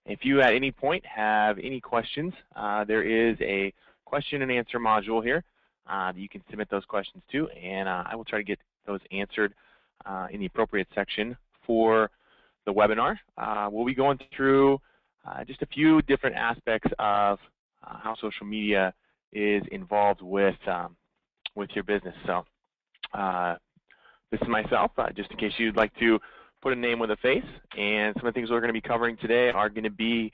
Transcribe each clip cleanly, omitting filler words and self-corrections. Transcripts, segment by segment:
If you at any point have any questions, there is a question and answer module here that you can submit those questions to, and I will try to get those answered in the appropriate section for the webinar. We'll be going through just a few different aspects of how social media is involved with your business. So this is myself, just in case you'd like to put a name with a face. And some of the things we're going to be covering today are going to be,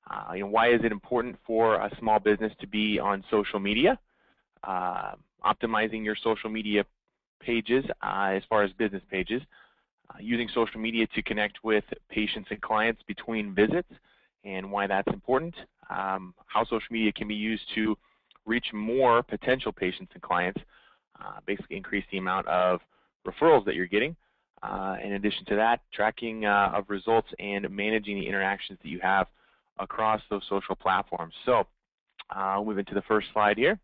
why is it important for a small business to be on social media, optimizing your social media pages as far as business pages, using social media to connect with patients and clients between visits and why that's important, how social media can be used to reach more potential patients and clients, basically increase the amount of referrals that you're getting. In addition to that, tracking of results and managing the interactions that you have across those social platforms. So I'll move into the first slide here.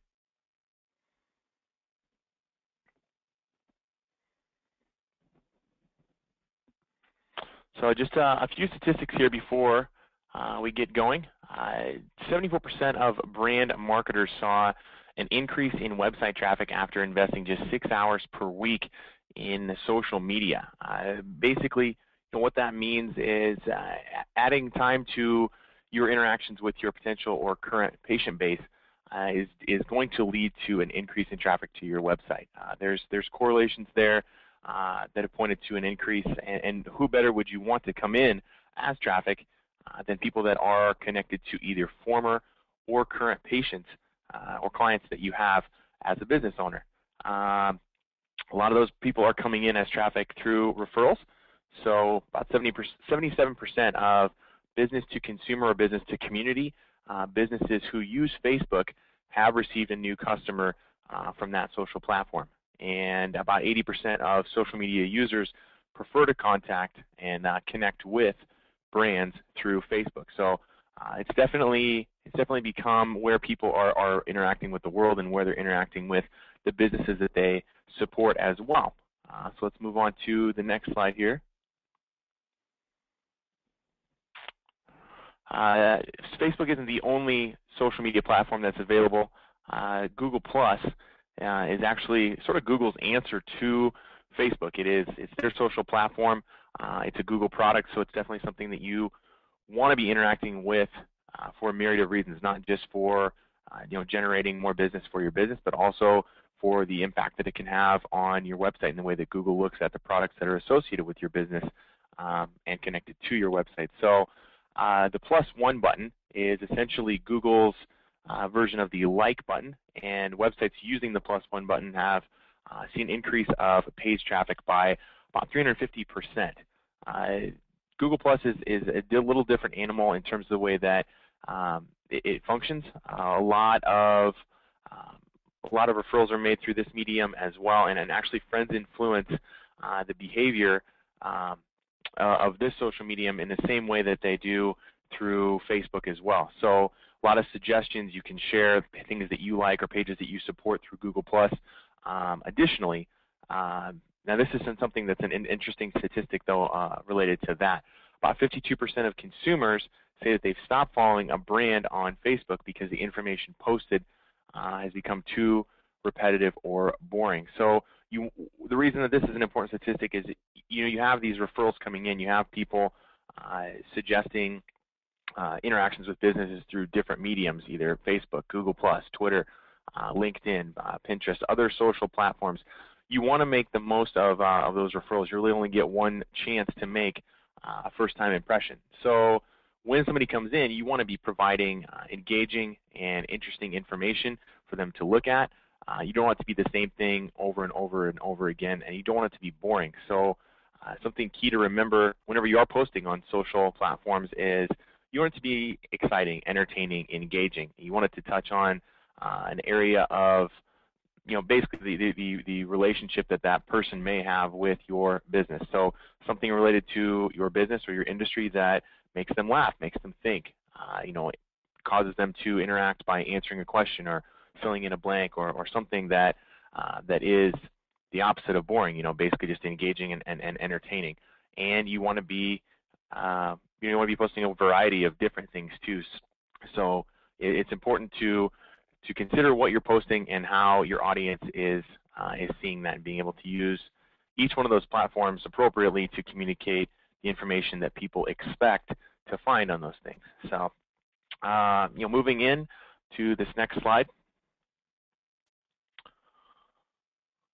So just a few statistics here before we get going. 74% of brand marketers saw an increase in website traffic after investing just 6 hours per week in social media. Basically, what that means is adding time to your interactions with your potential or current patient base is going to lead to an increase in traffic to your website. There's correlations there that have pointed to an increase, and who better would you want to come in as traffic than people that are connected to either former or current patients or clients that you have as a business owner. A lot of those people are coming in as traffic through referrals. So about 77% of business to consumer or business to community businesses who use Facebook have received a new customer from that social platform. And about 80% of social media users prefer to contact and connect with brands through Facebook. So it's definitely become where people are interacting with the world and where they're interacting with the businesses that they support as well. So let's move on to the next slide here. Facebook isn't the only social media platform that's available. Google Plus is actually sort of Google's answer to Facebook. It's their social platform. It's a Google product, so it's definitely something that you want to be interacting with for a myriad of reasons, not just for generating more business for your business, but also for the impact that it can have on your website and the way that Google looks at the products that are associated with your business and connected to your website. So the +1 button is essentially Google's version of the like button, and websites using the +1 button have seen an increase of page traffic by about 350%. Google Plus is a little different animal in terms of the way that it functions. A lot of referrals are made through this medium as well, and actually friends influence the behavior of this social medium in the same way that they do through Facebook as well. So a lot of suggestions, you can share things that you like or pages that you support through Google Plus. Additionally, now this isn't something that's an interesting statistic though related to that. About 52% of consumers say that they've stopped following a brand on Facebook because the information posted has become too repetitive or boring. So the reason that this is an important statistic is you have these referrals coming in. You have people suggesting interactions with businesses through different mediums, either Facebook, Google+, Twitter, LinkedIn, Pinterest, other social platforms. You want to make the most of those referrals. You really only get one chance to make a first-time impression. So when somebody comes in, you want to be providing engaging and interesting information for them to look at. You don't want it to be the same thing over and over and over again, and you don't want it to be boring. So something key to remember whenever you are posting on social platforms is you want it to be exciting, entertaining, engaging. You want it to touch on an area of, basically the relationship that person may have with your business. So something related to your business or your industry that makes them laugh, makes them think, causes them to interact by answering a question or filling in a blank or something that is the opposite of boring, basically just engaging and entertaining. And you want to be you want to be posting a variety of different things too. So it's important to consider what you're posting and how your audience is seeing that, and being able to use each one of those platforms appropriately to communicate the information that people expect to find on those things. So, moving in to this next slide.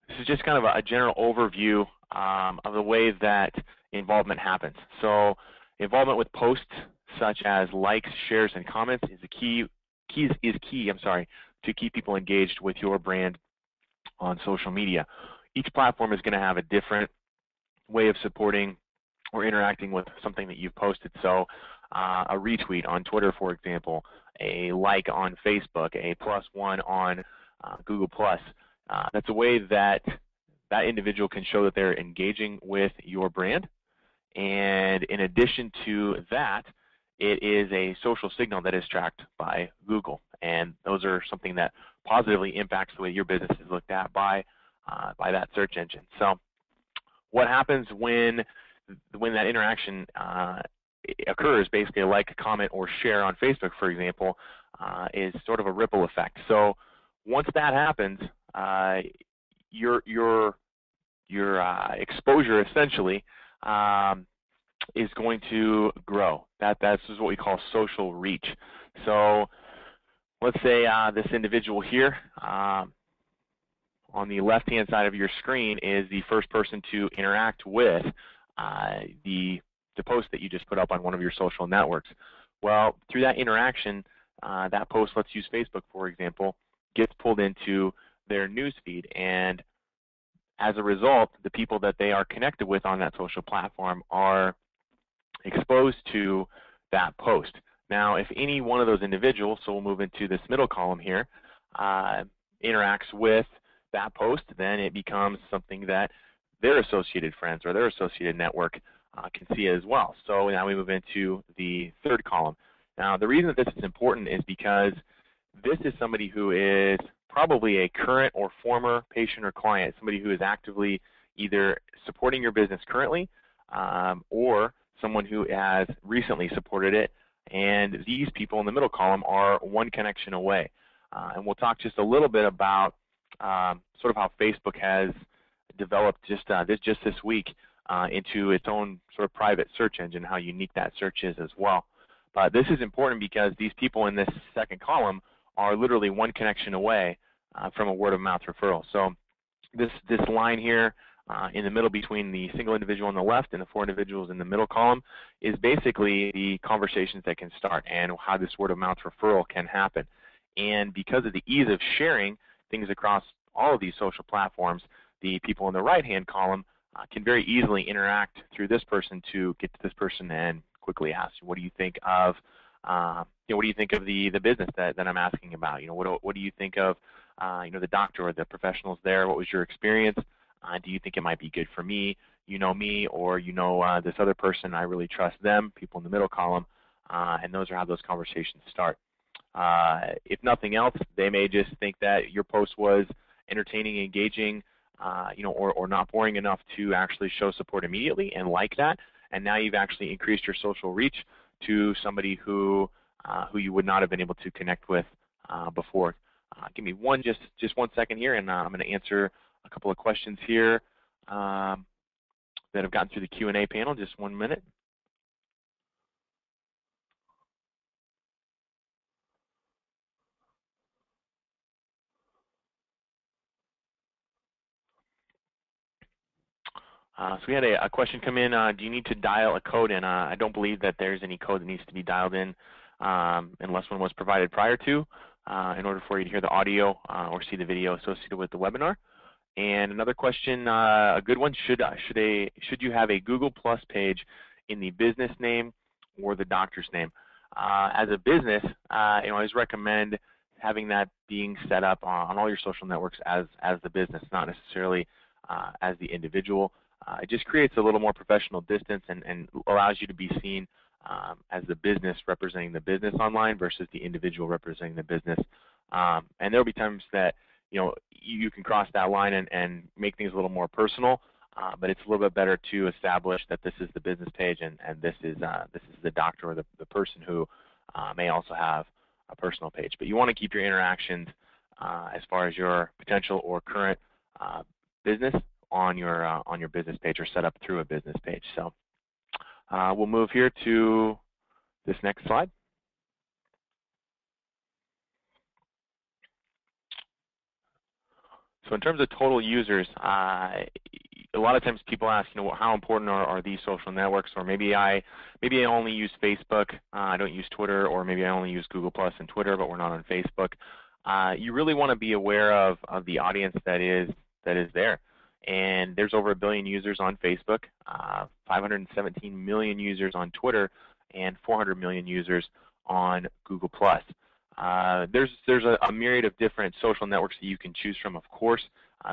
This is just kind of a general overview of the way that involvement happens. So, involvement with posts such as likes, shares, and comments is key to keep people engaged with your brand on social media. Each platform is going to have a different way of supporting or interacting with something that you've posted. So a retweet on Twitter, for example, a like on Facebook, a +1 on Google+. That's a way that that individual can show that they're engaging with your brand. And in addition to that, it is a social signal that is tracked by Google. And those are something that positively impacts the way your business is looked at by that search engine. So what happens when that interaction occurs, basically a like, comment, or share on Facebook, for example, is sort of a ripple effect. So once that happens, your exposure essentially is going to grow. That's what we call social reach. So let's say this individual here on the left-hand side of your screen is the first person to interact with the post that you just put up on one of your social networks. Well, through that interaction, that post, let's use Facebook for example, gets pulled into their newsfeed, and as a result, the people that they are connected with on that social platform are exposed to that post. Now, if any one of those individuals, so we'll move into this middle column here, interacts with that post, then it becomes something that their associated friends or their associated network can see as well. So now we move into the third column. Now, the reason that this is important is because this is somebody who is probably a current or former patient or client, somebody who is actively either supporting your business currently or someone who has recently supported it, and these people in the middle column are one connection away. And we'll talk just a little bit about sort of how Facebook has developed just this week into its own sort of private search engine, how unique that search is as well. But this is important because these people in this second column are literally one connection away from a word-of-mouth referral. So this line here in the middle between the single individual on the left and the four individuals in the middle column is basically the conversations that can start and how this word-of-mouth referral can happen. And because of the ease of sharing things across all of these social platforms, the people in the right-hand column can very easily interact through this person to get to this person and quickly ask, what do you think of what do you think of the business that I'm asking about? What do you think of the doctor or the professionals there? What was your experience? Do you think it might be good for me? You know me, or this other person, I really trust them, people in the middle column, and those are how those conversations start. If nothing else, they may just think that your post was entertaining, engaging, or not boring enough to actually show support immediately and like that, and now you've actually increased your social reach to somebody who you would not have been able to connect with before. Give me just 1 second here, and I'm going to answer a couple of questions here that have gotten through the Q&A panel. Just 1 minute. So we had a question come in. Do you need to dial a code in? I don't believe that there's any code that needs to be dialed in unless one was provided prior to in order for you to hear the audio or see the video associated with the webinar. And another question, a good one, should you have a Google Plus page in the business name or the doctor's name? As a business, I always recommend having that being set up on all your social networks as the business, not necessarily as the individual. It just creates a little more professional distance and allows you to be seen as the business representing the business online versus the individual representing the business. And there will be times that you can cross that line and make things a little more personal, but it's a little bit better to establish that this is the business page and this is the doctor or the person who may also have a personal page. But you want to keep your interactions as far as your potential or current business on your business page or set up through a business page. So we'll move here to this next slide. So in terms of total users, a lot of times people ask, how important are these social networks? Or maybe I only use Facebook, I don't use Twitter, or maybe I only use Google Plus and Twitter, but we're not on Facebook. You really want to be aware of the audience that is there. And there's over 1 billion users on Facebook, 517 million users on Twitter, and 400 million users on Google Plus. There's a myriad of different social networks that you can choose from, of course.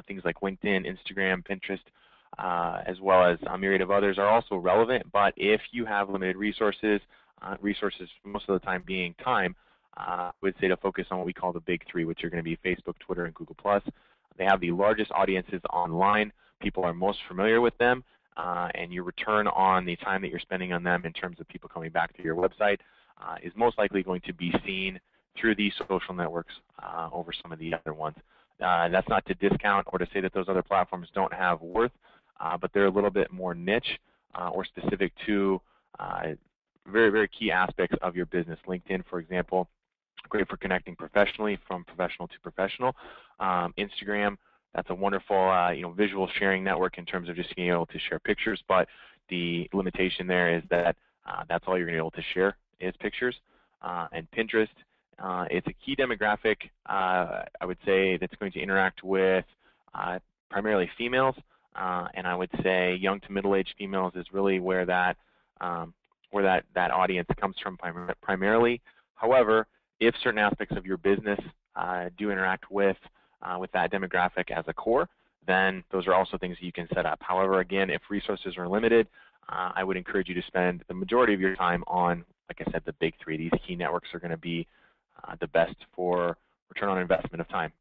Things like LinkedIn, Instagram, Pinterest, as well as a myriad of others are also relevant. But if you have limited resources, most of the time being time, I would say to focus on what we call the big three, which are going to be Facebook, Twitter, and Google Plus. They have the largest audiences online. People are most familiar with them, and your return on the time that you're spending on them in terms of people coming back to your website is most likely going to be seen through these social networks over some of the other ones. That's not to discount or to say that those other platforms don't have worth, but they're a little bit more niche or specific to very, very key aspects of your business. LinkedIn, for example, great for connecting professionally, from professional to professional. Instagram, that's a wonderful visual sharing network in terms of just being able to share pictures, but the limitation there is that that's all you're going to be able to share is pictures. And Pinterest, it's a key demographic, I would say, that's going to interact with primarily females, and I would say young to middle-aged females is really where that audience comes from primarily. However, if certain aspects of your business do interact with that demographic as a core, then those are also things that you can set up. However, again, if resources are limited, I would encourage you to spend the majority of your time on, like I said, the big three. These key networks are going to be the best for return on investment of time.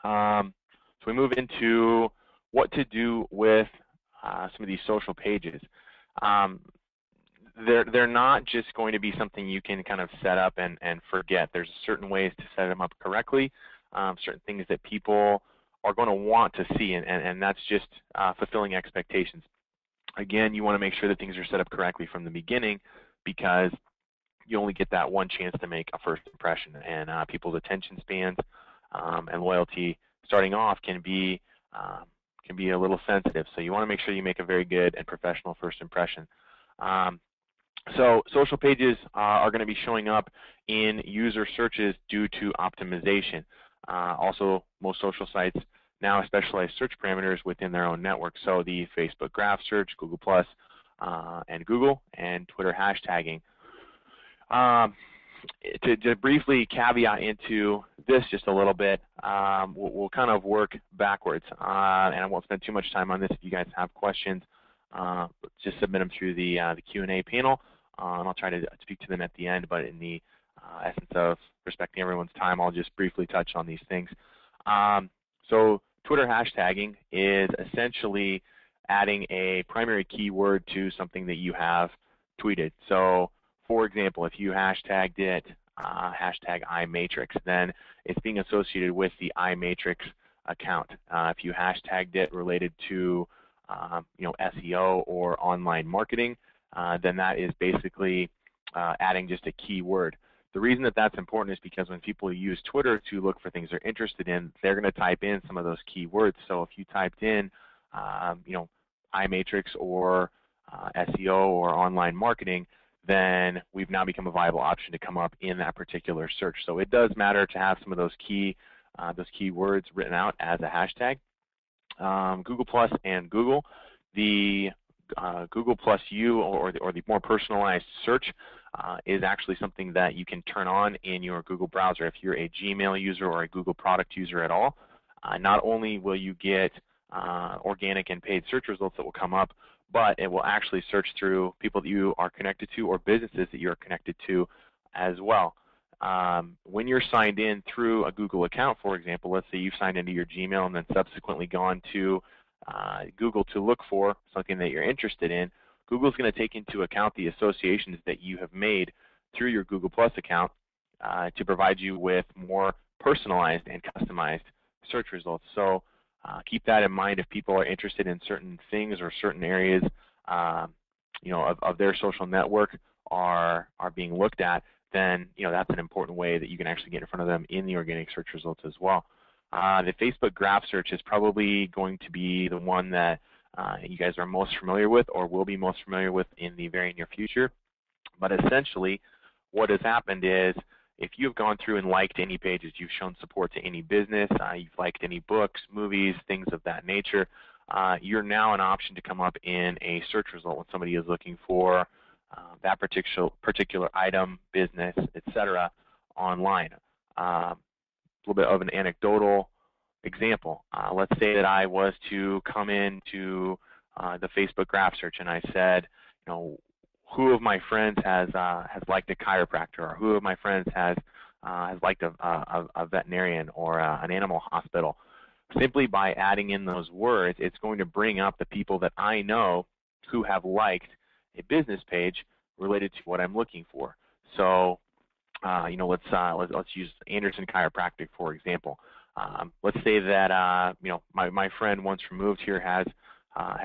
So we move into what to do with some of these social pages. They're not just going to be something you can kind of set up and forget. There's certain ways to set them up correctly, certain things that people are going to want to see, and that's just fulfilling expectations. Again, you want to make sure that things are set up correctly from the beginning, because you only get that one chance to make a first impression, and people's attention spans and loyalty starting off can be a little sensitive. So you want to make sure you make a very good and professional first impression. So social pages are going to be showing up in user searches due to optimization. Also, most social sites now specialize search parameters within their own network. So the Facebook graph search, Google Plus, and Google, and Twitter hashtagging. To briefly caveat into this just a little bit, we'll kind of work backwards, and I won't spend too much time on this. If you guys have questions, just submit them through the Q&A panel, and I'll try to speak to them at the end. But in the essence of respecting everyone's time, I'll just briefly touch on these things. So Twitter hashtagging is essentially adding a primary keyword to something that you have tweeted. So for example, if you hashtagged it hashtag iMatrix, then it's being associated with the iMatrix account. If you hashtagged it related to SEO or online marketing, then that is basically adding just a keyword. The reason that that's important is because when people use Twitter to look for things they're interested in, they're going to type in some of those keywords. So if you typed in, iMatrix or SEO or online marketing, then we've now become a viable option to come up in that particular search. So it does matter to have some of those keywords written out as a hashtag. Google Plus and Google, the Google Plus U or the more personalized search is actually something that you can turn on in your Google browser. If you're a Gmail user or a Google product user at all, not only will you get organic and paid search results that will come up, but it will actually search through people that you are connected to or businesses that you are connected to as well. When you're signed in through a Google account, for example, let's say you've signed into your Gmail and then subsequently gone to Google to look for something that you're interested in, Google's going to take into account the associations that you have made through your Google Plus account to provide you with more personalized and customized search results. So keep that in mind if people are interested in certain things or certain areas of their social network are being looked at, then that's an important way that you can actually get in front of them in the organic search results as well. The Facebook graph search is probably going to be the one that you guys are most familiar with or will be most familiar with in the very near future. But essentially what has happened is if you've gone through and liked any pages, you've shown support to any business, you've liked any books, movies, things of that nature, you're now an option to come up in a search result when somebody is looking for that particular item, business, etc. online. A little bit of an anecdotal example. Let's say that I was to come into the Facebook graph search and I said, who of my friends has liked a chiropractor, or who of my friends has liked a veterinarian or an animal hospital. Simply by adding in those words, it's going to bring up the people that I know who have liked a business page related to what I'm looking for. So, let's use Anderson Chiropractic for example. Let's say that my friend once removed here has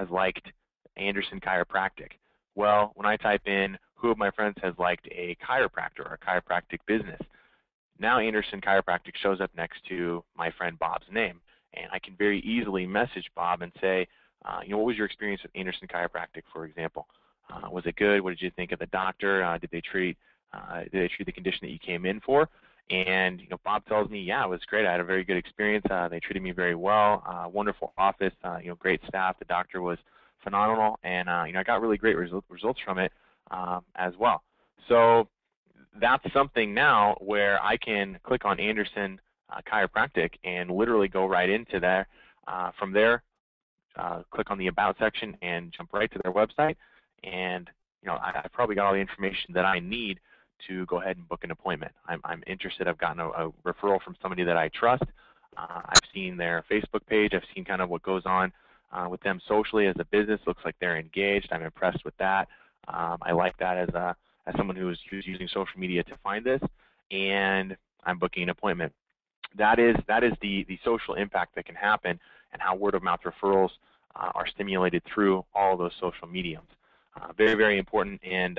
liked Anderson Chiropractic. Well, when I type in who of my friends has liked a chiropractor or a chiropractic business, now Anderson Chiropractic shows up next to my friend Bob's name, and I can very easily message Bob and say, what was your experience with Anderson Chiropractic, for example? Was it good? What did you think of the doctor? Did they treat the condition that you came in for? And Bob tells me, yeah, it was great. I had a very good experience. They treated me very well. Wonderful office. Great staff. The doctor was phenomenal, and I got really great results from it as well. So that's something now where I can click on Anderson Chiropractic and literally go right into there. From there, click on the About section and jump right to their website, and I probably got all the information that I need to go ahead and book an appointment. I'm interested. I've gotten a referral from somebody that I trust. I've seen their Facebook page. I've seen kind of what goes on with them socially as a business. Looks like they're engaged. I'm impressed with that. I like that as someone who's using social media to find this, and I'm booking an appointment. That is the social impact that can happen, and how word of mouth referrals are stimulated through all those social mediums. Very, very important. And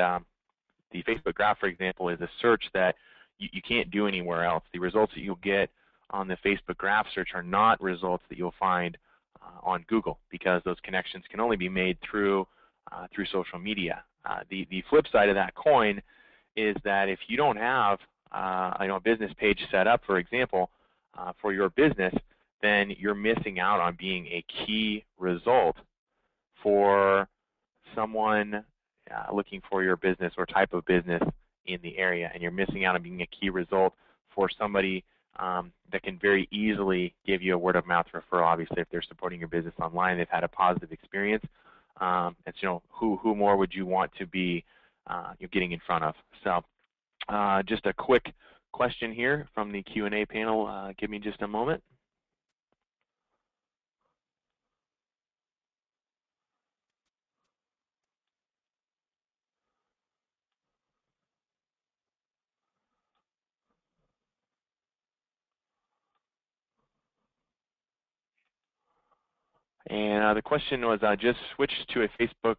the Facebook graph, for example, is a search that you can't do anywhere else. The results that you'll get on the Facebook graph search are not results that you'll find on Google, because those connections can only be made through social media. The flip side of that coin is that if you don't have a business page set up, for example, for your business, then you're missing out on being a key result for someone looking for your business or type of business in the area, and you're missing out on being a key result for somebody that can very easily give you a word of mouth referral. Obviously, if they're supporting your business online, they've had a positive experience. It's who more would you want to be you're getting in front of? So just a quick question here from the Q&A panel. Give me just a moment. And the question was, just switch to a Facebook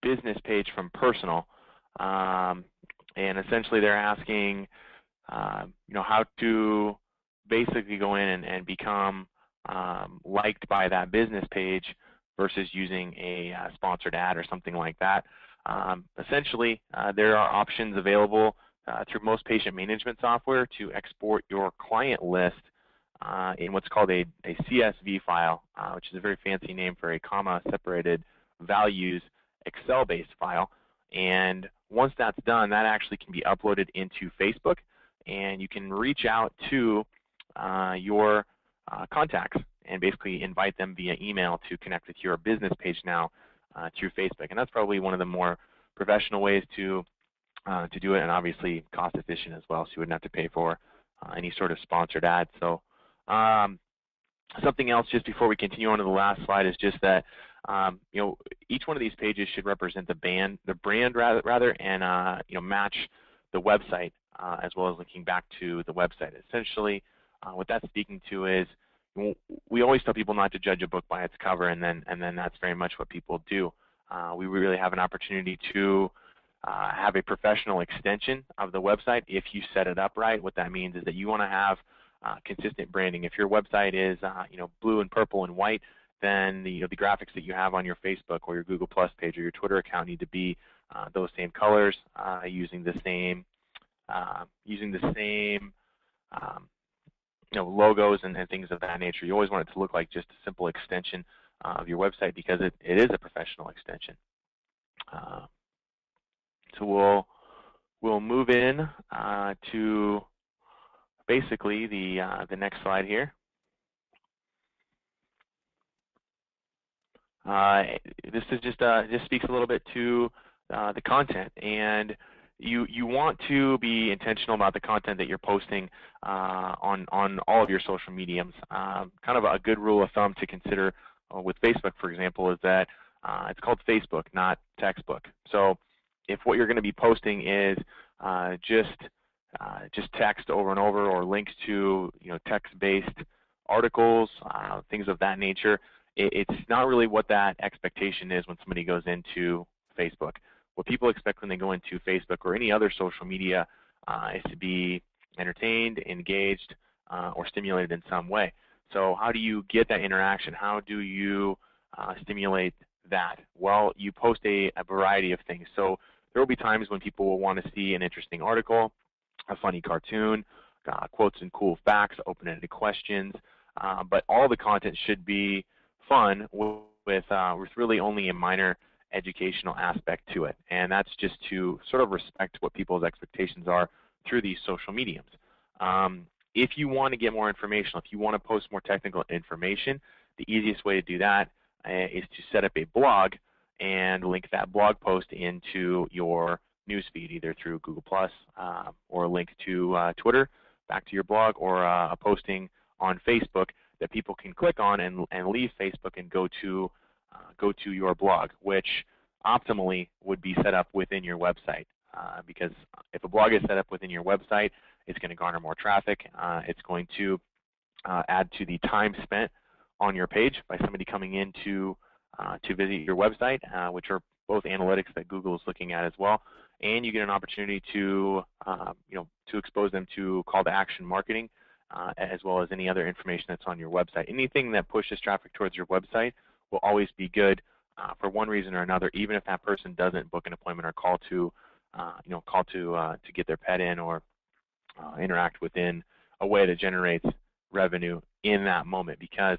business page from personal. And essentially they're asking, how to basically go in and become liked by that business page versus using a sponsored ad or something like that. Essentially, there are options available through most patient management software to export your client list in what's called a CSV file, which is a very fancy name for a comma-separated values Excel-based file. And once that's done, that actually can be uploaded into Facebook, and you can reach out to your contacts and basically invite them via email to connect with your business page now through Facebook. And that's probably one of the more professional ways to do it, and obviously cost efficient as well, so you wouldn't have to pay for any sort of sponsored ad. So Something else just before we continue on to the last slide is just that each one of these pages should represent the brand rather, and match the website as well as linking back to the website. Essentially, what that's speaking to is we always tell people not to judge a book by its cover, and then that's very much what people do. We really have an opportunity to have a professional extension of the website if you set it up right. What that means is that you want to have consistent branding. If your website is blue and purple and white, then the graphics that you have on your Facebook or your Google Plus page or your Twitter account need to be those same colors, using the same logos and things of that nature. You always want it to look like just a simple extension of your website, because it is a professional extension. So we'll move in to basically the next slide here. This is just speaks a little bit to the content, and you want to be intentional about the content that you're posting on all of your social mediums. Kind of a good rule of thumb to consider with Facebook, for example, is that it's called Facebook, not textbook. So if what you're going to be posting is just text over and over, or links to text-based articles, things of that nature, it's not really what that expectation is when somebody goes into Facebook. What people expect when they go into Facebook or any other social media is to be entertained, engaged, or stimulated in some way. So how do you get that interaction? How do you stimulate that? Well, you post a variety of things. So there will be times when people will want to see an interesting article, a funny cartoon, quotes and cool facts, open-ended questions, but all the content should be fun with really only a minor educational aspect to it, and that's just to sort of respect what people's expectations are through these social mediums. If you want to get more information, if you want to post more technical information, the easiest way to do that is to set up a blog and link that blog post into your newsfeed, either through Google Plus or a link to Twitter back to your blog, or a posting on Facebook that people can click on and leave Facebook and go to your blog, which optimally would be set up within your website, because if a blog is set up within your website, it's going to garner more traffic. It's going to add to the time spent on your page by somebody coming in to visit your website, which are both analytics that Google is looking at as well. And you get an opportunity to to expose them to call to action marketing, as well as any other information that's on your website. Anything that pushes traffic towards your website will always be good for one reason or another, even if that person doesn't book an appointment or call to get their pet in, or interact within a way that generates revenue in that moment, because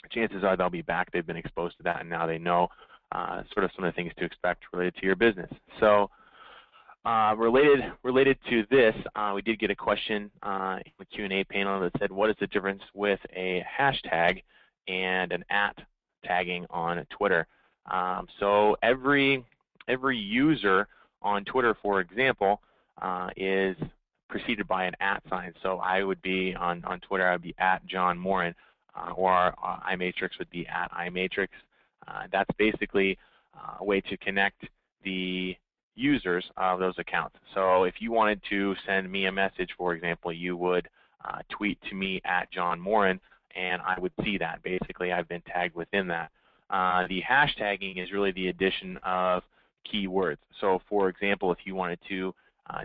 chances are they'll be back, they've been exposed to that, and now they know sort of some of the things to expect related to your business. So related to this, we did get a question in the Q&A panel that said, what is the difference with a hashtag and an @ tagging on Twitter? So every user on Twitter, for example, is preceded by an @ sign. So I would be on Twitter, I would be @JohnMorin, or iMatrix would be @iMatrix. That's basically a way to connect the users of those accounts. So if you wanted to send me a message, for example, you would tweet to me @JohnMorin, and I would see that. Basically, I've been tagged within that. The hashtagging is really the addition of keywords. So for example, if you wanted to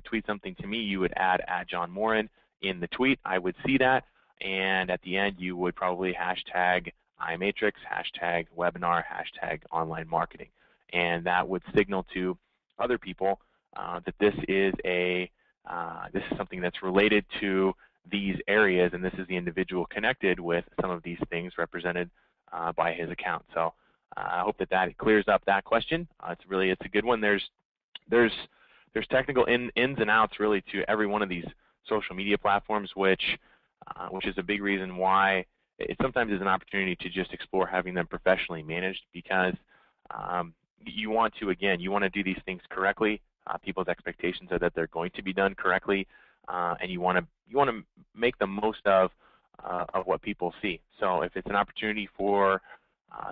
tweet something to me, you would add @JohnMorin in the tweet. I would see that, and at the end you would probably hashtag iMatrix, hashtag webinar, hashtag online marketing, and that would signal to other people that this is something that's related to these areas, and this is the individual connected with some of these things represented by his account. So I hope that clears up that question. It's a good one. There's technical ins and outs really to every one of these social media platforms, which is a big reason why it sometimes is an opportunity to just explore having them professionally managed, because you want to do these things correctly. People's expectations are that they're going to be done correctly, and you want to make the most of of what people see. So if it's an opportunity for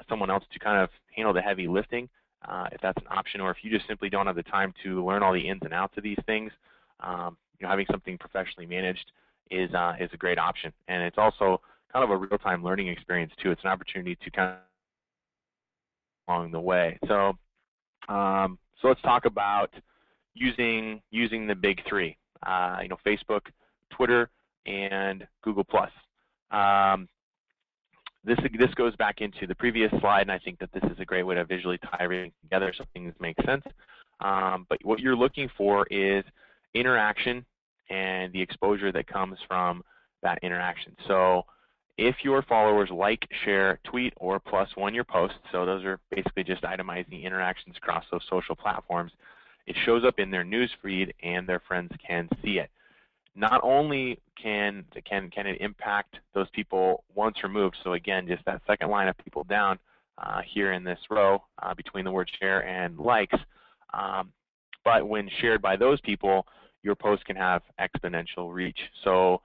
someone else to kind of handle the heavy lifting, if that's an option, or if you just simply don't have the time to learn all the ins and outs of these things, having something professionally managed is a great option. And it's also kind of a real-time learning experience too. It's an opportunity to kind of along the way. So so let's talk about using the big three. Facebook, Twitter, and Google+. This goes back into the previous slide, and I think that this is a great way to visually tie everything together so things make sense. But what you're looking for is interaction and the exposure that comes from that interaction. So if your followers like, share, tweet, or +1 your posts, so those are basically just itemizing interactions across those social platforms, it shows up in their news feed and their friends can see it. Not only can it impact those people once removed, so again, just that second line of people down here in this row between the word share and likes, but when shared by those people, your post can have exponential reach. So,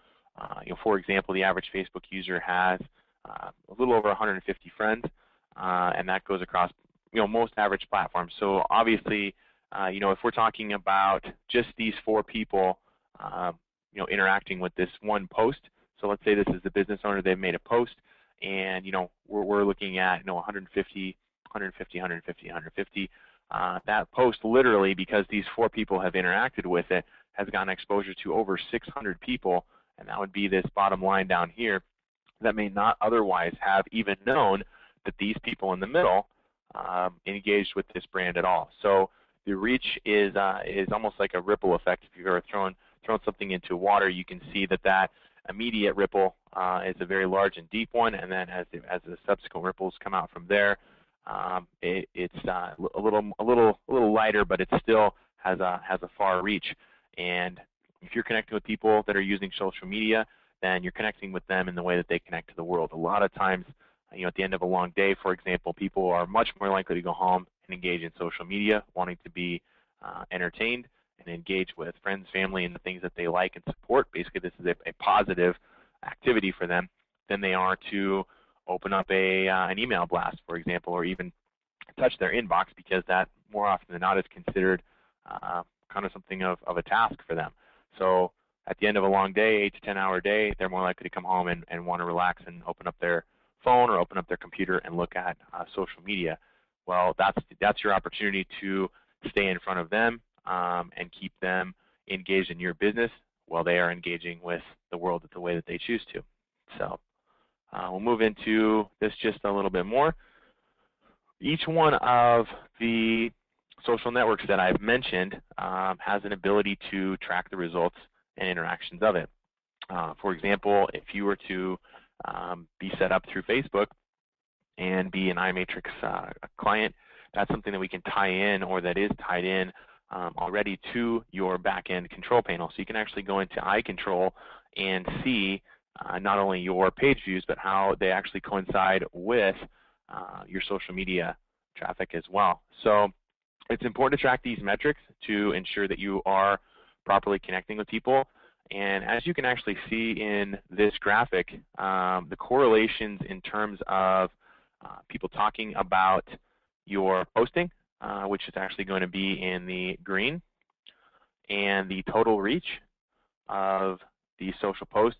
for example, the average Facebook user has a little over 150 friends, and that goes across most average platforms. So obviously, if we're talking about just these 4 people, interacting with this one post. So let's say this is the business owner, they've made a post, and we're looking at 150. That post literally, because these 4 people have interacted with it, has gotten exposure to over 600 people, and that would be this bottom line down here that may not otherwise have even known that these people in the middle engaged with this brand at all. So the reach is almost like a ripple effect. If you've ever thrown something into water, you can see that immediate ripple is a very large and deep one, and then as the subsequent ripples come out from there, it's a little lighter, but it still has a far reach. And if you're connecting with people that are using social media, then you're connecting with them in the way that they connect to the world. A lot of times, at the end of a long day, for example, people are much more likely to go home and engage in social media, wanting to be entertained and engage with friends, family, and the things that they like and support. Basically, this is a positive activity for them than they are to open up an email blast, for example, or even touch their inbox, because that more often than not is considered kind of something of a task for them. So at the end of a long day, 8 to 10 hour day, they're more likely to come home and want to relax and open up their phone or open up their computer and look at social media. Well, that's your opportunity to stay in front of them and keep them engaged in your business while they are engaging with the world the way that they choose to. So we'll move into this just a little bit more. Each one of the social networks that I've mentioned has an ability to track the results and interactions of it. For example, if you were to be set up through Facebook and be an iMatrix client, that's something that we can tie in, or that is tied in already to your back-end control panel. So you can actually go into iControl and see not only your page views, but how they actually coincide with your social media traffic as well. So it's important to track these metrics to ensure that you are properly connecting with people. And as you can actually see in this graphic, the correlations in terms of people talking about your posting, which is actually going to be in the green, and the total reach of these social posts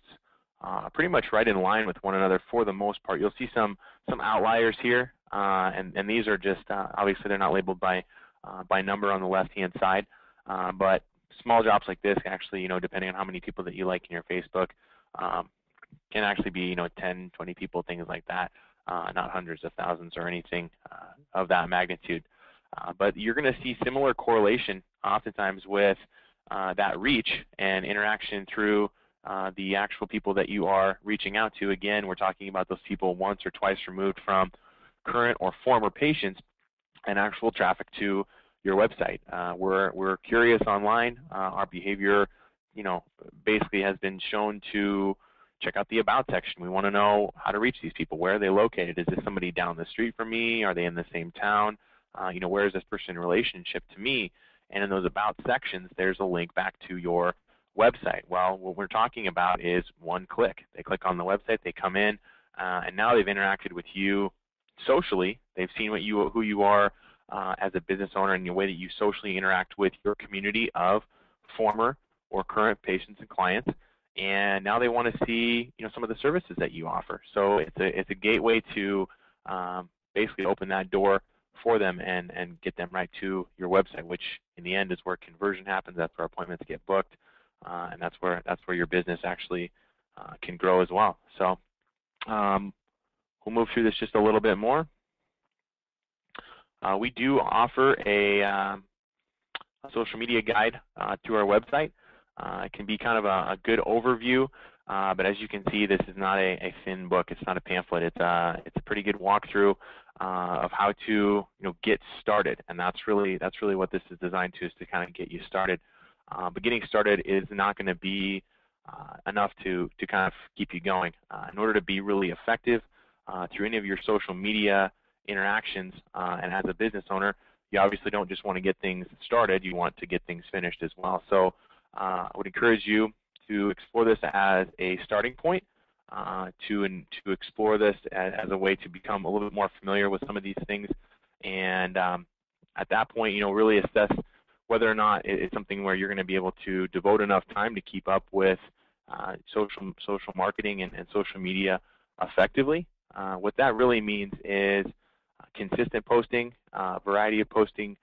pretty much right in line with one another for the most part. You'll see some outliers here, and these are just obviously they're not labeled by number on the left-hand side, but small drops like this actually, depending on how many people that you like in your Facebook, can actually be 10, 20 people, things like that, not hundreds of thousands or anything of that magnitude. But you're going to see similar correlation oftentimes with that reach and interaction through the actual people that you are reaching out to. Again, we're talking about those people once or twice removed from current or former patients and actual traffic to your website. We're curious online. Our behavior, basically has been shown to check out the About section. We want to know how to reach these people. Where are they located? Is this somebody down the street from me? Are they in the same town? Where is this person in relationship to me? And in those About sections, there's a link back to your website. Well, what we're talking about is one click. They click on the website, they come in, and now they've interacted with you socially. They've seen who you are as a business owner and the way that you socially interact with your community of former or current patients and clients. And now they want to see, some of the services that you offer. So it's a gateway to basically open that door for them and get them right to your website, which in the end is where conversion happens. That's where appointments get booked, and that's where your business actually can grow as well. So we'll move through this just a little bit more. We do offer a social media guide through our website. It can be kind of a good overview, but as you can see, this is not a thin book. It's not a pamphlet. It's a pretty good walkthrough of how to get started, and that's really what this is designed to, is to kind of get you started. But getting started is not going to be enough to kind of keep you going. In order to be really effective through any of your social media interactions, and as a business owner, you obviously don't just want to get things started, you want to get things finished as well. So I would encourage you to explore this as a starting point, to explore this as a way to become a little bit more familiar with some of these things, and at that point, really assess whether or not it's something where you're going to be able to devote enough time to keep up with social marketing and social media effectively. What that really means is consistent posting, variety of posting,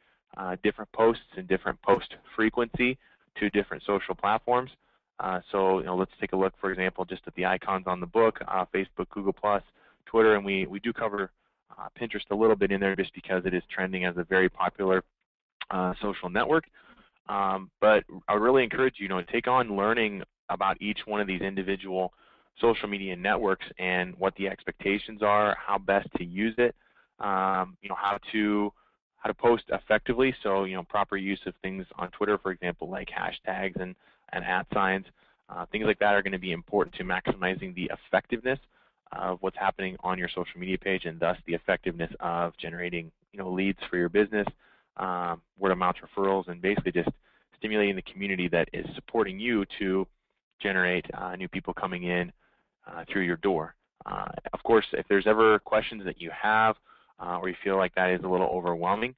different posts and different post frequency to different social platforms. So let's take a look, for example, just at the icons on the book, Facebook, Google+, Twitter, and we do cover Pinterest a little bit in there just because it is trending as a very popular social network. But I really encourage you to take on learning about each one of these individual social media networks and what the expectations are, how best to use it, how to post effectively. So proper use of things on Twitter, for example, like hashtags and at signs, things like that are going to be important to maximizing the effectiveness of what's happening on your social media page, and thus the effectiveness of generating leads for your business, word of mouth referrals, and basically just stimulating the community that is supporting you to generate new people coming in through your door. Of course, if there's ever questions that you have or you feel like that is a little overwhelming,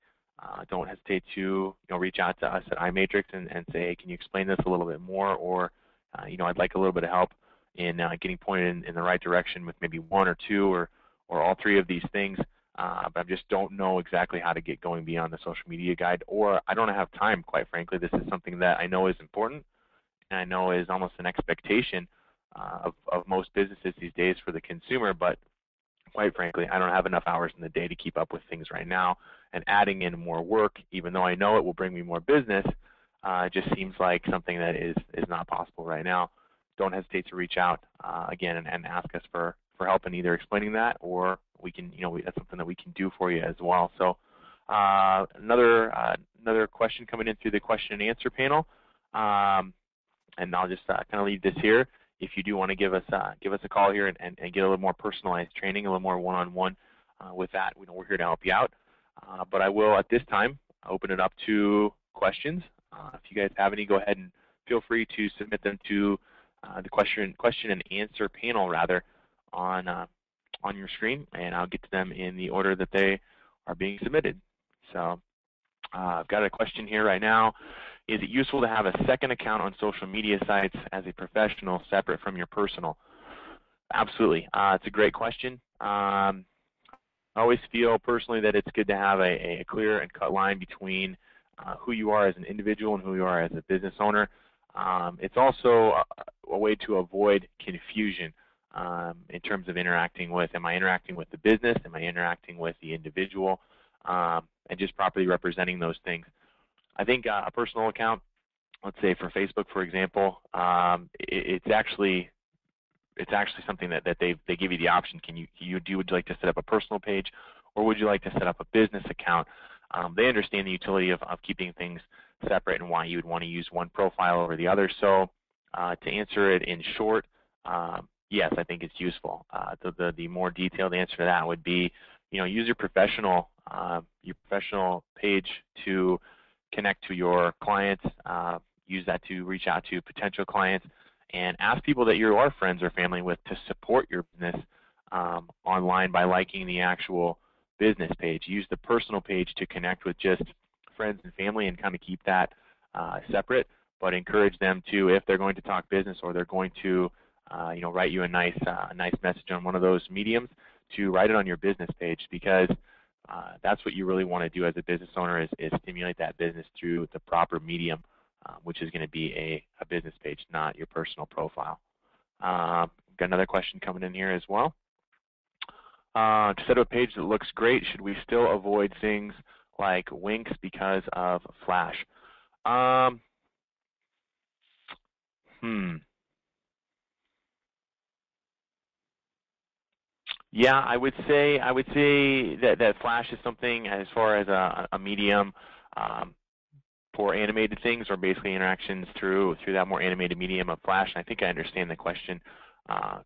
don't hesitate to reach out to us at iMatrix and say, hey, can you explain this a little bit more, or I'd like a little bit of help in getting pointed in the right direction with maybe one or two or all three of these things, but I just don't know exactly how to get going beyond the social media guide, or I don't have time, quite frankly. This is something that I know is important and I know is almost an expectation of most businesses these days for the consumer, but quite frankly, I don't have enough hours in the day to keep up with things right now, and adding in more work, even though I know it will bring me more business, just seems like something that is not possible right now. Don't hesitate to reach out again and ask us for help in either explaining that, or we can, that's something that we can do for you as well. So another question coming in through the question and answer panel, and I'll just kind of leave this here. If you do want to give us a call here and get a little more personalized training, a little more one-on-one with that, we're here to help you out. But I will, at this time, open it up to questions. If you guys have any, go ahead and feel free to submit them to the question and answer panel, rather, on your screen, and I'll get to them in the order that they are being submitted. So I've got a question here right now. Is it useful to have a second account on social media sites as a professional separate from your personal? Absolutely. It's a great question. I always feel personally that it's good to have a clear and cut line between who you are as an individual and who you are as a business owner. It's also a way to avoid confusion in terms of interacting with, am I interacting with the business, am I interacting with the individual, and just properly representing those things. I think a personal account, let's say for Facebook, for example, it's actually something that they give you the option. Would you like to set up a personal page, or would you like to set up a business account? They understand the utility of keeping things separate and why you would want to use one profile over the other. So to answer it in short, yes, I think it's useful. The more detailed answer to that would be, use your professional page to connect to your clients. use that to reach out to potential clients, and ask people that you are friends or family with to support your business online by liking the actual business page. Use the personal page to connect with just friends and family and kind of keep that separate, but encourage them to, if they're going to talk business or they're going to write you a nice message on one of those mediums, to write it on your business page, because that's what you really want to do as a business owner, is stimulate that business through the proper medium, which is going to be a business page, not your personal profile. Got another question coming in here as well. To set up a page that looks great, should we still avoid things like winks because of Flash? Yeah, I would say that Flash is something, as far as a medium for animated things, or basically interactions through that more animated medium of Flash. And I think I understand the question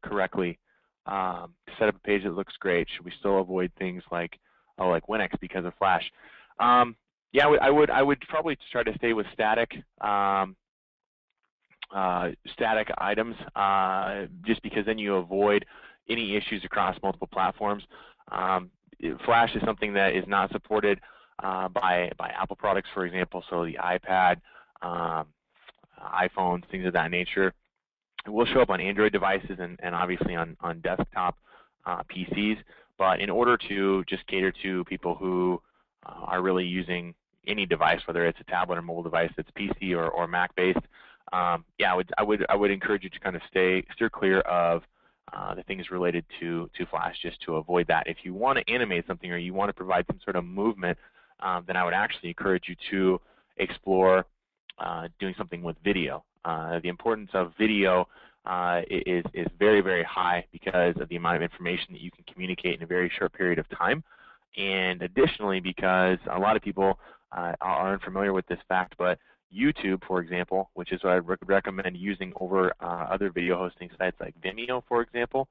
correctly. To set up a page that looks great, should we still avoid things like WinX because of Flash? Yeah, I would probably try to stay with static items, just because then you avoid any issues across multiple platforms. Flash is something that is not supported by Apple products, for example, so the iPad, iPhones, things of that nature. It will show up on Android devices and obviously on desktop PCs, but in order to just cater to people who are really using any device, whether it's a tablet or mobile device that's PC or Mac based, yeah, I would encourage you to kind of steer clear of the things related to Flash, just to avoid that. If you want to animate something or you want to provide some sort of movement, then I would actually encourage you to explore doing something with video. The importance of video is very, very high because of the amount of information that you can communicate in a very short period of time, and additionally because a lot of people are unfamiliar with this fact, but YouTube, for example, which is what I would recommend using over other video hosting sites like Vimeo, for example.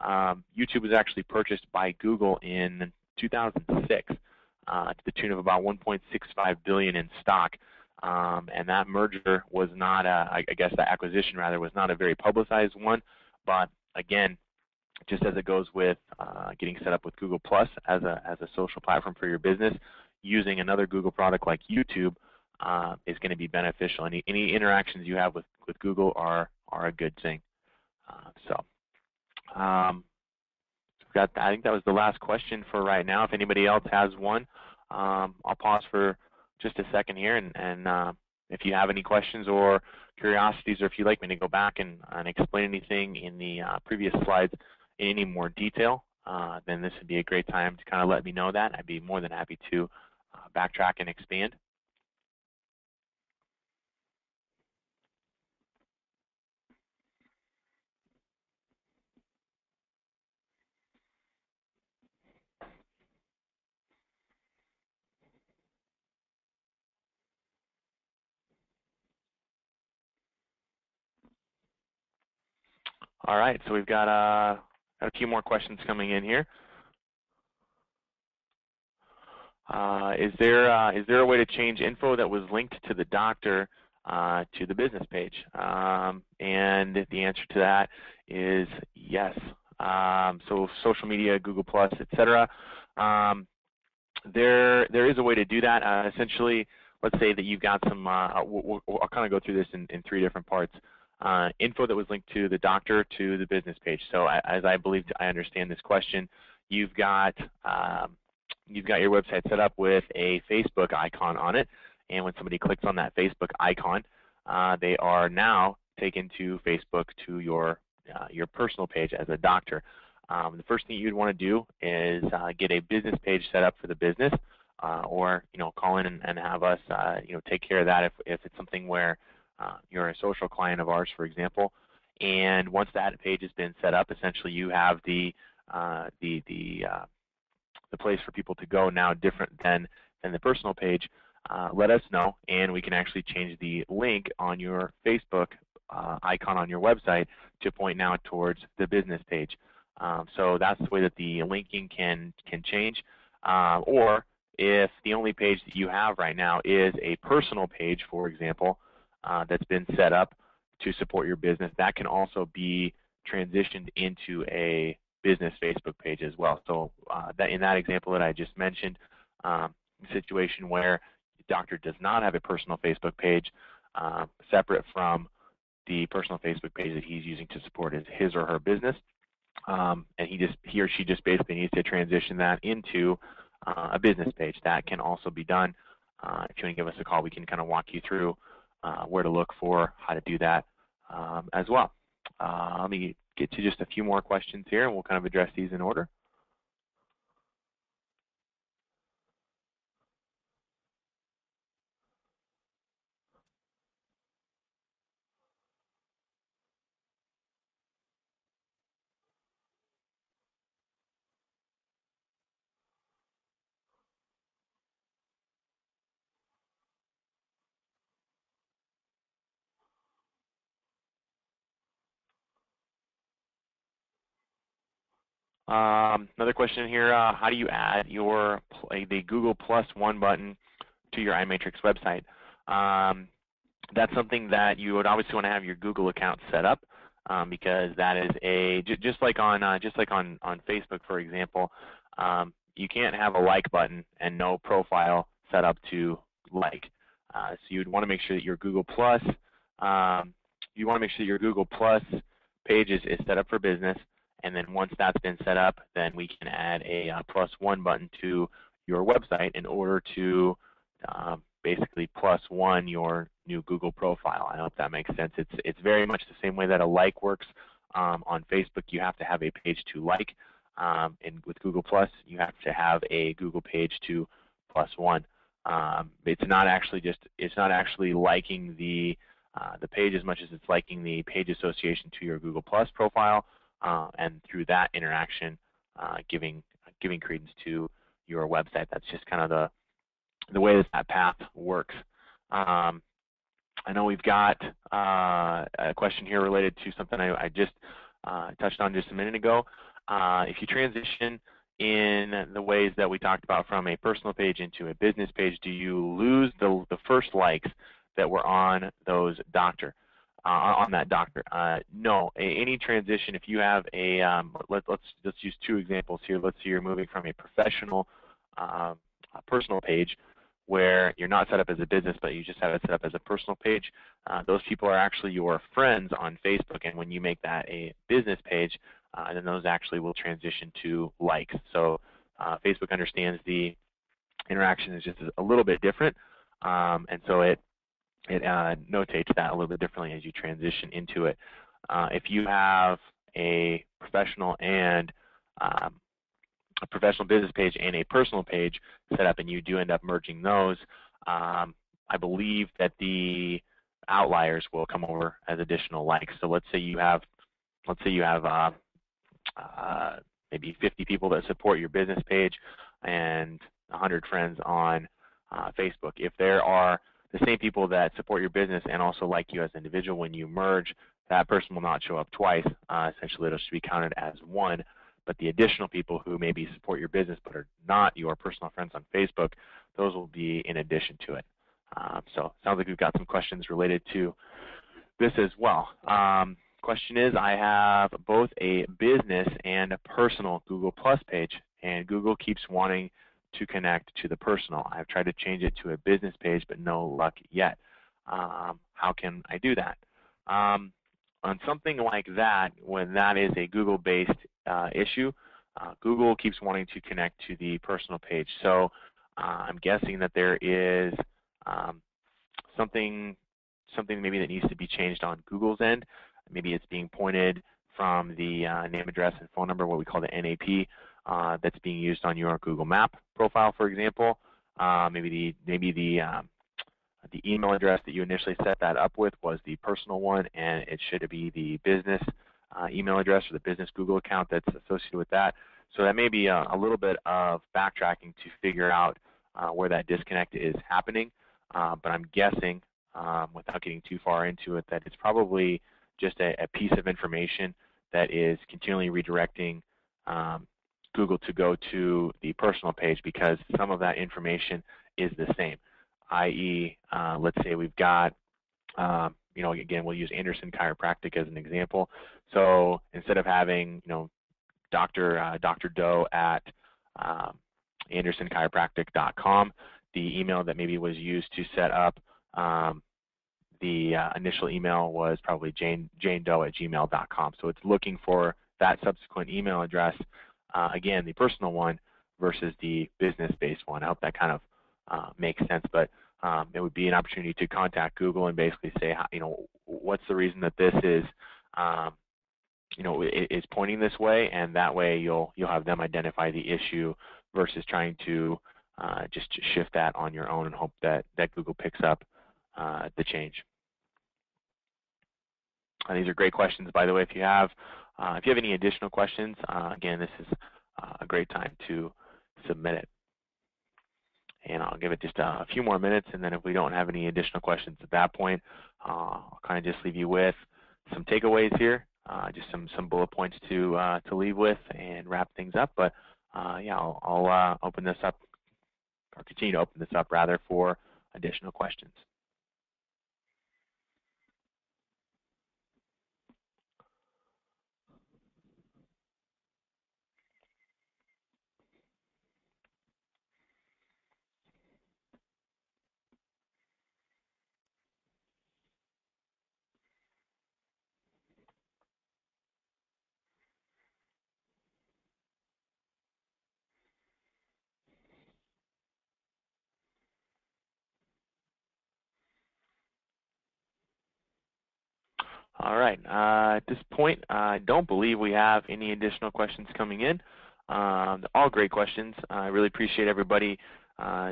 YouTube was actually purchased by Google in 2006 to the tune of about $1.65 billion in stock, and that merger was not, I guess the acquisition rather, was not a very publicized one. But again, just as it goes with getting set up with Google Plus as a social platform for your business, using another Google product like YouTube is going to be beneficial. Any interactions you have with Google are a good thing. I think that was the last question for right now. If anybody else has one, I'll pause for just a second here, and if you have any questions or curiosities, or if you'd like me to go back and explain anything in the previous slides in any more detail, then this would be a great time to kind of let me know that. I'd be more than happy to backtrack and expand. All right, so we've got a few more questions coming in here. Is there a way to change info that was linked to the doctor to the business page? And the answer to that is yes. So social media, Google Plus, etc. There is a way to do that. Essentially, let's say that you've got some. I'll kind of go through this in three different parts. Info that was linked to the doctor to the business page. So as I believe I understand this question, you've got your website set up with a Facebook icon on it, and when somebody clicks on that Facebook icon, they are now taken to Facebook to your personal page as a doctor. The first thing you'd want to do is get a business page set up for the business, or call in and have us take care of that if it's something where you're a social client of ours, for example. And once that page has been set up, essentially you have the place for people to go now different than the personal page. Let us know, and we can actually change the link on your Facebook icon on your website to point now towards the business page. So that's the way that the linking can change. Or if the only page that you have right now is a personal page, for example, that's been set up to support your business, that can also be transitioned into a business Facebook page as well. So that in that example that I just mentioned, a situation where the doctor does not have a personal Facebook page separate from the personal Facebook page that he's using to support his or her business, and he or she just basically needs to transition that into a business page. That can also be done. If you want to give us a call, we can kind of walk you through where to look for, how to do that as well. Let me get to just a few more questions here, and we'll kind of address these in order. Another question here, how do you add the Google +1 button to your iMatrix website? That's something that you would obviously want to have your Google account set up, because that is just like on Facebook, for example. You can't have a like button and no profile set up to like. So you'd want to make sure that your Google Plus page is set up for business. And then once that's been set up, then we can add a +1 button to your website in order to basically +1 your new Google profile. I hope that makes sense. It's very much the same way that a like works on Facebook. You have to have a page to like, and with Google Plus, you have to have a Google page to +1. It's not actually liking the page as much as it's liking the page association to your Google Plus profile. And through that interaction, giving credence to your website. That's just kind of the way that path works. I know we've got a question here related to something I just touched on just a minute ago. If you transition in the ways that we talked about from a personal page into a business page, do you lose the first likes that were on those doctor? On that doctor. No, any transition, if you have a, let's use two examples here. Let's say you're moving from a professional a personal page where you're not set up as a business, but you just have it set up as a personal page. Those people are actually your friends on Facebook, and when you make that a business page, then those actually will transition to likes. So Facebook understands the interaction is just a little bit different, and so it notates that a little bit differently as you transition into it. If you have a professional business page and a personal page set up, and you do end up merging those, I believe that the outliers will come over as additional likes. So let's say you have maybe 50 people that support your business page and 100 friends on Facebook. If there are the same people that support your business and also like you as an individual, when you merge, that person will not show up twice. Essentially, it'll just be counted as one. But the additional people who maybe support your business but are not your personal friends on Facebook, those will be in addition to it. So it sounds like we've got some questions related to this as well. Question is, I have both a business and a personal Google Plus page, and Google keeps wanting to connect to the personal. I've tried to change it to a business page, but no luck yet. How can I do that? On something like that, when that is a Google-based issue, Google keeps wanting to connect to the personal page. So I'm guessing that there is something maybe that needs to be changed on Google's end. Maybe it's being pointed from the name, address, and phone number, what we call the NAP, that's being used on your Google Map profile, for example. Maybe the email address that you initially set that up with was the personal one, and it should be the business email address or the business Google account that's associated with that. So that may be a little bit of backtracking to figure out where that disconnect is happening. But I'm guessing, without getting too far into it, that it's probably just a piece of information that is continually redirecting Google to go to the personal page, because some of that information is the same. I.e., let's say we've got You know, again, we'll use Anderson Chiropractic as an example. So instead of having, you know, Dr. Doe at AndersonChiropractic.com, the email that maybe was used to set up the initial email was probably janedoe@gmail.com. So it's looking for that subsequent email address, again, the personal one versus the business-based one. I hope that kind of makes sense, but it would be an opportunity to contact Google and basically say, you know, what's the reason that this is, you know, is pointing this way, and that way you'll have them identify the issue versus trying to just shift that on your own and hope that Google picks up the change. These are great questions, by the way. If you have any additional questions, again, this is a great time to submit it. And I'll give it just a few more minutes, and then if we don't have any additional questions at that point, I'll kind of just leave you with some takeaways here, just some bullet points to leave with and wrap things up. But yeah, I'll open this up, or continue to open this up rather, for additional questions. All right. At this point, I don't believe we have any additional questions coming in. All great questions. I really appreciate everybody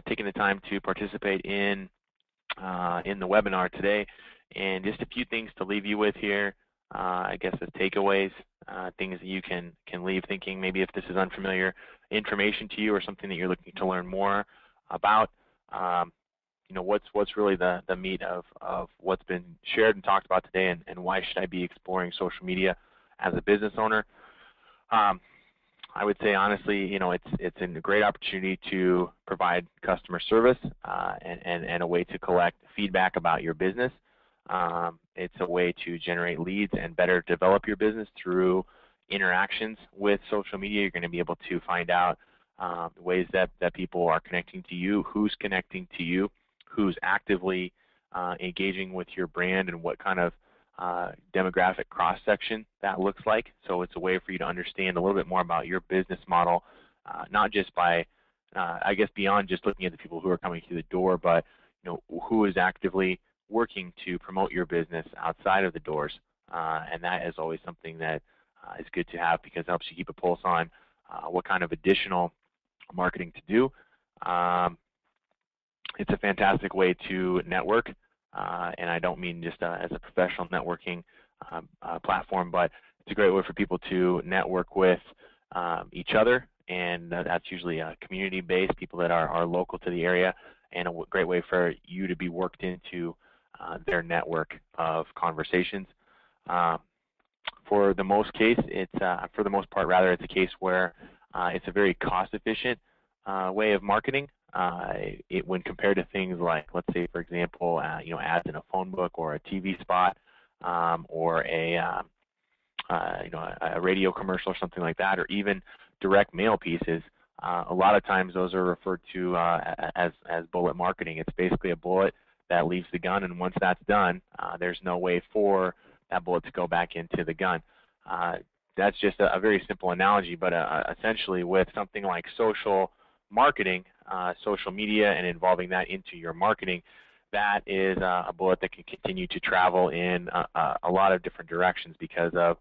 taking the time to participate in the webinar today. And just a few things to leave you with here, I guess, as takeaways, things that you can leave thinking, maybe if this is unfamiliar information to you or something that you're looking to learn more about. You know, what's really the meat of what's been shared and talked about today, and why should I be exploring social media as a business owner? I would say honestly, you know, it's a great opportunity to provide customer service and a way to collect feedback about your business. It's a way to generate leads and better develop your business through interactions with social media. You're going to be able to find out ways that people are connecting to you, who's connecting to you, who's actively engaging with your brand, and what kind of demographic cross-section that looks like. So it's a way for you to understand a little bit more about your business model, not just by, I guess, beyond just looking at the people who are coming through the door, but you know, who is actively working to promote your business outside of the doors. And that is always something that is good to have, because it helps you keep a pulse on what kind of additional marketing to do. It's a fantastic way to network, and I don't mean just as a professional networking platform, but it's a great way for people to network with each other, and that's usually community-based, people that are local to the area, and a great way for you to be worked into their network of conversations. For the most part, it's a case where it's a very cost-efficient way of marketing. When compared to things like, let's say, for example, you know, ads in a phone book or a TV spot, or a radio commercial or something like that, or even direct mail pieces. A lot of times those are referred to as bullet marketing. It's basically a bullet that leaves the gun, and once that's done, there's no way for that bullet to go back into the gun. That's just a very simple analogy, but essentially with something like social marketing, social media, and involving that into your marketing, that is a bullet that can continue to travel in a lot of different directions because of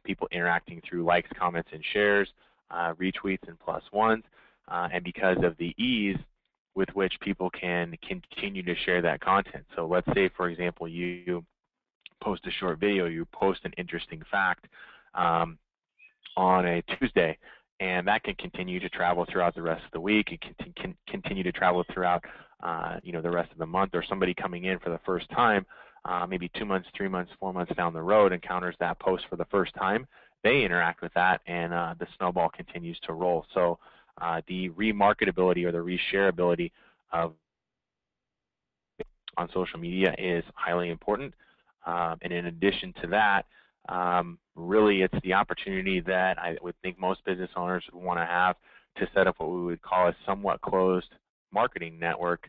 people interacting through likes, comments, and shares, retweets, and plus ones, and because of the ease with which people can continue to share that content. So let's say, for example, you post a short video, you post an interesting fact on a Tuesday, and that can continue to travel throughout the rest of the week. It can continue to travel throughout the rest of the month, or somebody coming in for the first time, maybe 2 months, 3 months, 4 months down the road, encounters that post for the first time. They interact with that, and the snowball continues to roll. So the remarketability or the reshareability of on social media is highly important. And in addition to that, really it's the opportunity that I would think most business owners would want to have to set up what we would call a somewhat closed marketing network,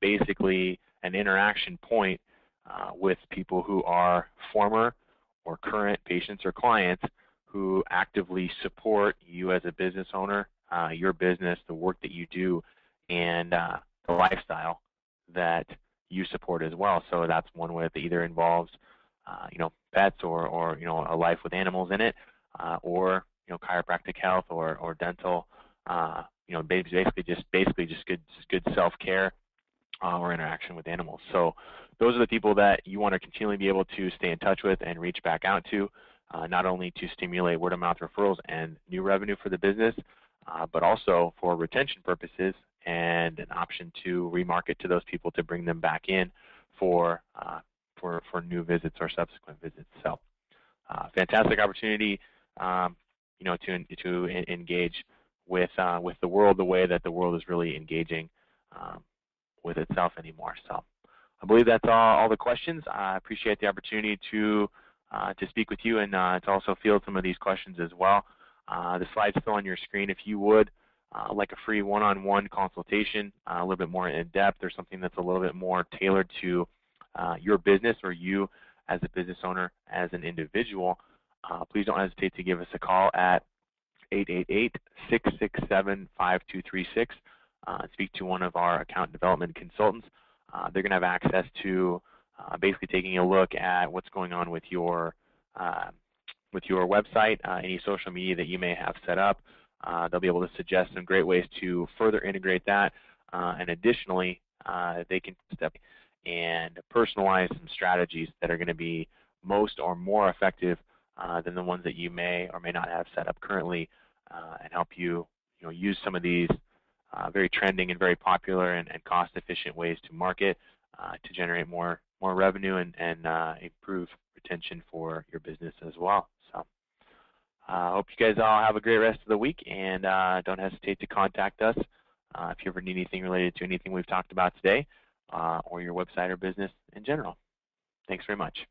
basically an interaction point with people who are former or current patients or clients who actively support you as a business owner, your business, the work that you do, and the lifestyle that you support as well. So that's one way that either involves pets or a life with animals in it, or chiropractic health or dental, basically just good self-care or interaction with animals. So those are the people that you want to continually be able to stay in touch with and reach back out to, not only to stimulate word-of-mouth referrals and new revenue for the business, but also for retention purposes and an option to remarket to those people to bring them back in for new visits or subsequent visits. So fantastic opportunity, to engage with the world the way that the world is really engaging with itself anymore. So I believe that's all the questions. I appreciate the opportunity to speak with you and to also field some of these questions as well. The slide's still on your screen. If you would like a free one-on-one consultation, a little bit more in depth, or something that's a little bit more tailored to your business or you as a business owner, as an individual, please don't hesitate to give us a call at 888-667-5236 and speak to one of our account development consultants. They're going to have access to basically taking a look at what's going on with your website, any social media that you may have set up. They'll be able to suggest some great ways to further integrate that, and additionally, they can step and personalize some strategies that are going to be most or more effective than the ones that you may or may not have set up currently, and help you, use some of these very trending and very popular and cost-efficient ways to market to generate more revenue and improve retention for your business as well. So I hope you guys all have a great rest of the week, and don't hesitate to contact us if you ever need anything related to anything we've talked about today, or your website or business in general. Thanks very much.